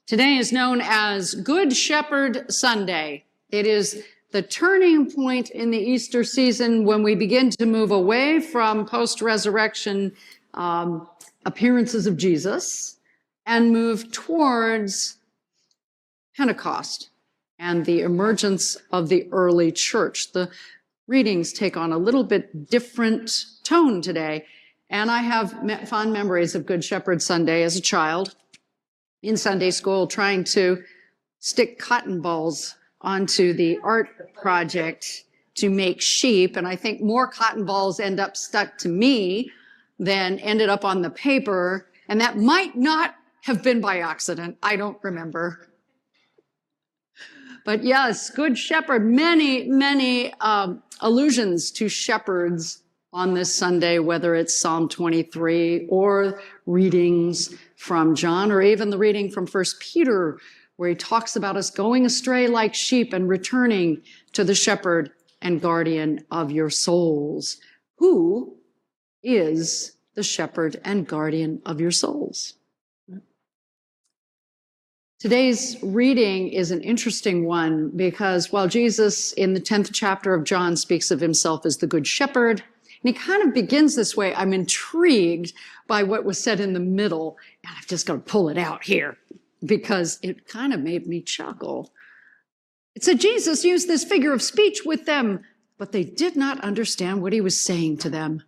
Today is known as Good Shepherd Sunday. It is the turning point in the Easter season when we begin to move away from post-resurrection appearances of Jesus and move towards Pentecost and the emergence of the early church. The readings take on a little bit different tone today, and I have fond memories of Good Shepherd Sunday as a child in Sunday school, trying to stick cotton balls onto the art project to make sheep. And I think more cotton balls end up stuck to me than ended up on the paper. And that might not have been by accident. I don't remember. But yes, Good Shepherd, many allusions to shepherds on this Sunday, whether it's Psalm 23 or readings from John, or even the reading from 1 Peter, where he talks about us going astray like sheep and returning to the shepherd and guardian of your souls. Who is the shepherd and guardian of your souls? Today's reading is an interesting one because while Jesus in the 10th chapter of John speaks of himself as the Good Shepherd, and he kind of begins this way, I'm intrigued by what was said in the middle, and I've just got to pull it out here because it kind of made me chuckle. It said Jesus used this figure of speech with them, but they did not understand what he was saying to them.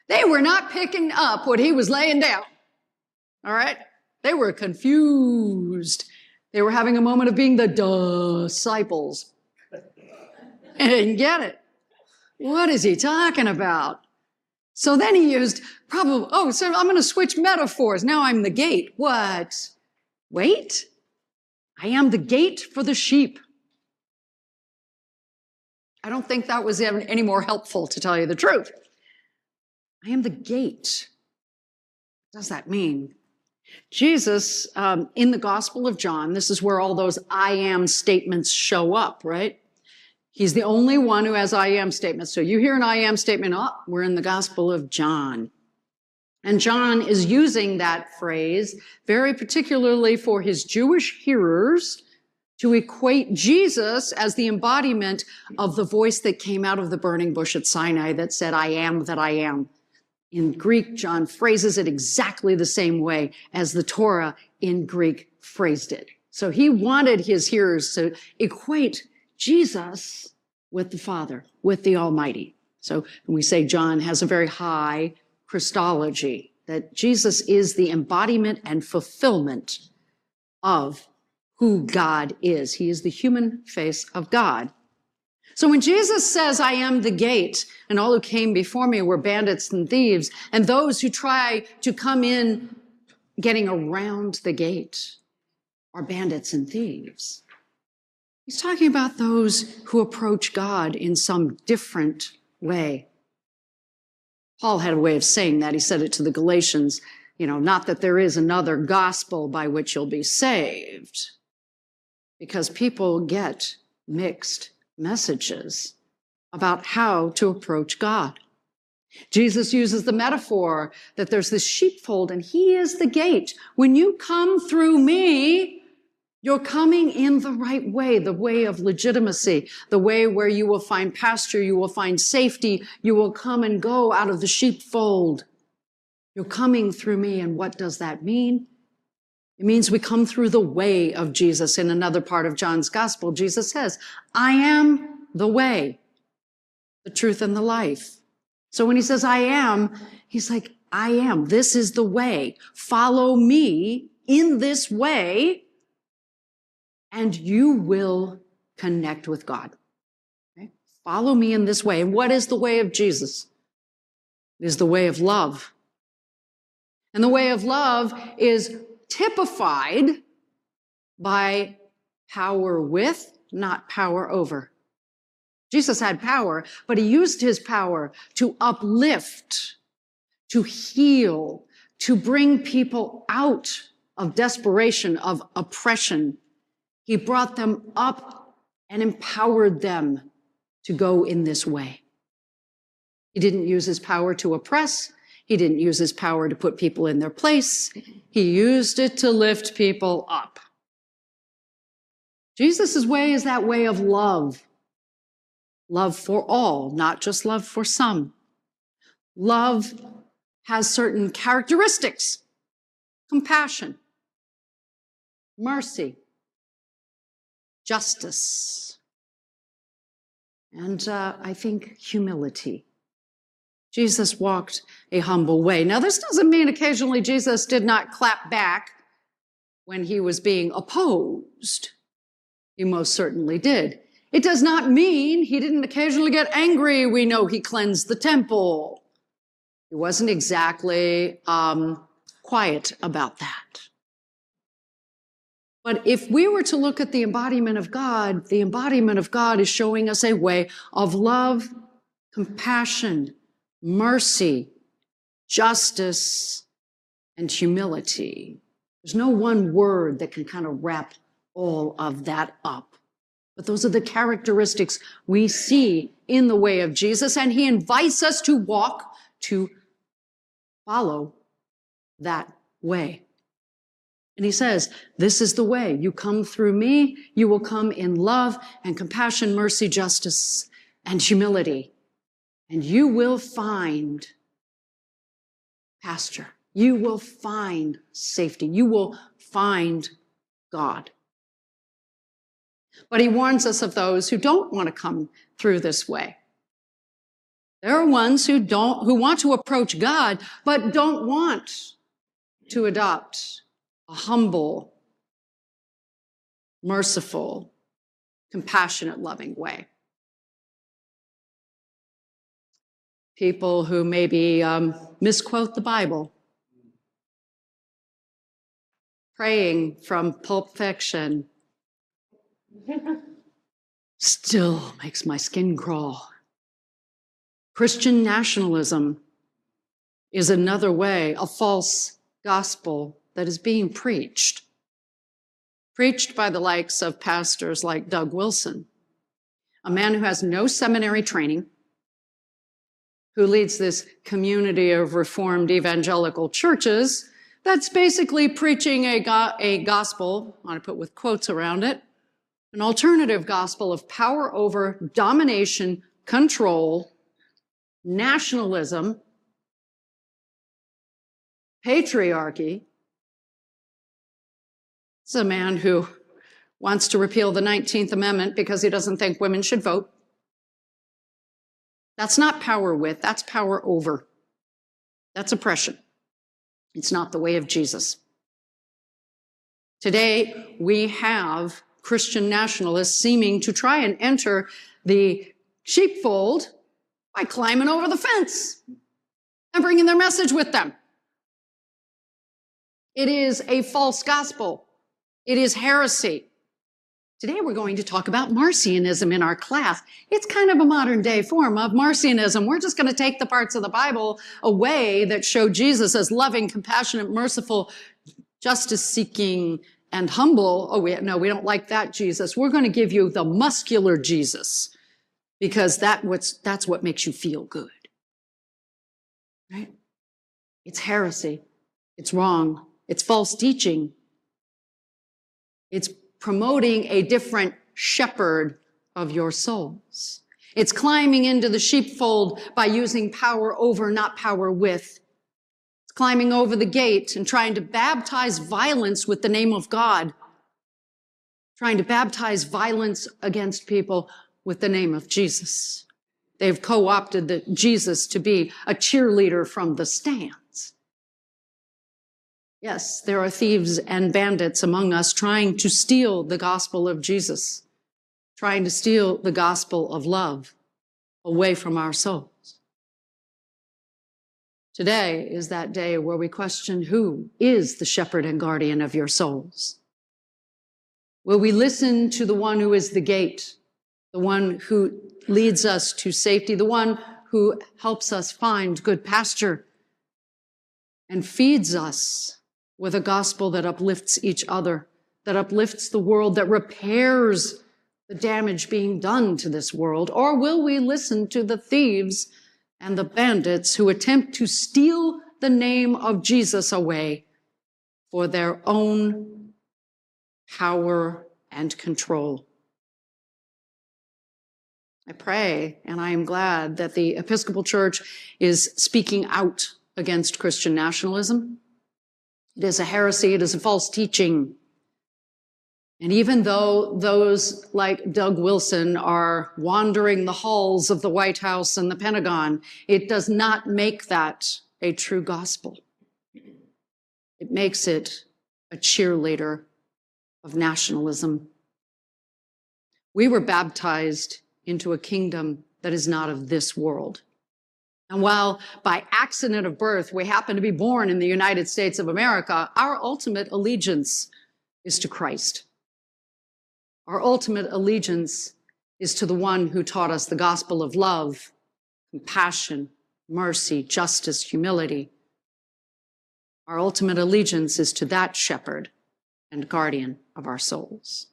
They were not picking up what he was laying down. All right? They were confused. They were having a moment of being the disciples. And they didn't get it. What is he talking about? So then he used so I'm going to switch metaphors. Now I'm the gate. What? Wait. I am the gate for the sheep. I don't think that was any more helpful, to tell you the truth. I am the gate. What does that mean? Jesus, in the Gospel of John, this is where all those I am statements show up, right? He's the only one who has I am statements. So you hear an I am statement, we're in the Gospel of John. And John is using that phrase very particularly for his Jewish hearers to equate Jesus as the embodiment of the voice that came out of the burning bush at Sinai that said, I am that I am. In Greek, John phrases it exactly the same way as the Torah in Greek phrased it. So he wanted his hearers to equate Jesus with the Father, with the Almighty. So when we say John has a very high Christology, that Jesus is the embodiment and fulfillment of who God is. He is the human face of God. So when Jesus says, I am the gate, and all who came before me were bandits and thieves, and those who try to come in getting around the gate are bandits and thieves. He's talking about those who approach God in some different way. Paul had a way of saying that. He said it to the Galatians, not that there is another gospel by which you'll be saved, because people get mixed messages about how to approach God. Jesus uses the metaphor that there's this sheepfold and he is the gate. When you come through me, you're coming in the right way, the way of legitimacy, the way where you will find pasture, you will find safety, you will come and go out of the sheepfold. You're coming through me, and what does that mean? It means we come through the way of Jesus. In another part of John's gospel, Jesus says, I am the way, the truth, and the life. So when he says, I am, he's like, I am. This is the way. Follow me in this way, and you will connect with God. Okay? Follow me in this way. And what is the way of Jesus? It is the way of love. And the way of love is typified by power with, not power over. Jesus had power, but he used his power to uplift, to heal, to bring people out of desperation, of oppression. He brought them up and empowered them to go in this way. He didn't use his power to oppress. He didn't use his power to put people in their place. He used it to lift people up. Jesus' way is that way of love. Love for all, not just love for some. Love has certain characteristics: compassion, mercy, justice, and I think humility. Jesus walked a humble way. Now, this doesn't mean occasionally Jesus did not clap back when he was being opposed. He most certainly did. It does not mean he didn't occasionally get angry. We know he cleansed the temple. He wasn't exactly quiet about that. But if we were to look at the embodiment of God is showing us a way of love, compassion, mercy, justice, and humility. There's no one word that can kind of wrap all of that up. But those are the characteristics we see in the way of Jesus, and he invites us to walk, to follow that way. And he says, this is the way. You come through me, you will come in love and compassion, mercy, justice, and humility. And you will find pasture. You will find safety. You will find God. But he warns us of those who don't want to come through this way. There are ones who want to approach God, but don't want to adopt a humble, merciful, compassionate, loving way. People who maybe misquote the Bible, praying from Pulp Fiction, still makes my skin crawl. Christian nationalism is another way, a false gospel that is being preached by the likes of pastors like Doug Wilson, a man who has no seminary training, who leads this community of Reformed evangelical churches that's basically preaching a gospel, I want to put with quotes around it, an alternative gospel of power over domination, control, nationalism, patriarchy. It's a man who wants to repeal the 19th Amendment because he doesn't think women should vote. That's not power with, that's power over. That's oppression. It's not the way of Jesus. Today, we have Christian nationalists seeming to try and enter the sheepfold by climbing over the fence and bringing their message with them. It is a false gospel. It is heresy. Today we're going to talk about Marcionism in our class. It's kind of a modern day form of Marcionism. We're just going to take the parts of the Bible away that show Jesus as loving, compassionate, merciful, justice-seeking, and humble. Oh, we don't like that Jesus. We're going to give you the muscular Jesus because that's what makes you feel good. Right? It's heresy. It's wrong. It's false teaching. It's promoting a different shepherd of your souls. It's climbing into the sheepfold by using power over, not power with. It's climbing over the gate and trying to baptize violence with the name of God. Trying to baptize violence against people with the name of Jesus. They've co-opted Jesus to be a cheerleader from the stands. Yes, there are thieves and bandits among us trying to steal the gospel of Jesus, trying to steal the gospel of love away from our souls. Today is that day where we question who is the shepherd and guardian of your souls. Will we listen to the one who is the gate, the one who leads us to safety, the one who helps us find good pasture and feeds us with a gospel that uplifts each other, that uplifts the world, that repairs the damage being done to this world? Or will we listen to the thieves and the bandits who attempt to steal the name of Jesus away for their own power and control. I pray, and I am glad that the Episcopal Church is speaking out against Christian nationalism. It is a heresy, it is a false teaching. And even though those like Doug Wilson are wandering the halls of the White House and the Pentagon, it does not make that a true gospel. It makes it a cheerleader of nationalism. We were baptized into a kingdom that is not of this world. And while by accident of birth we happen to be born in the United States of America, our ultimate allegiance is to Christ. Our ultimate allegiance is to the one who taught us the gospel of love, compassion, mercy, justice, humility. Our ultimate allegiance is to that shepherd and guardian of our souls.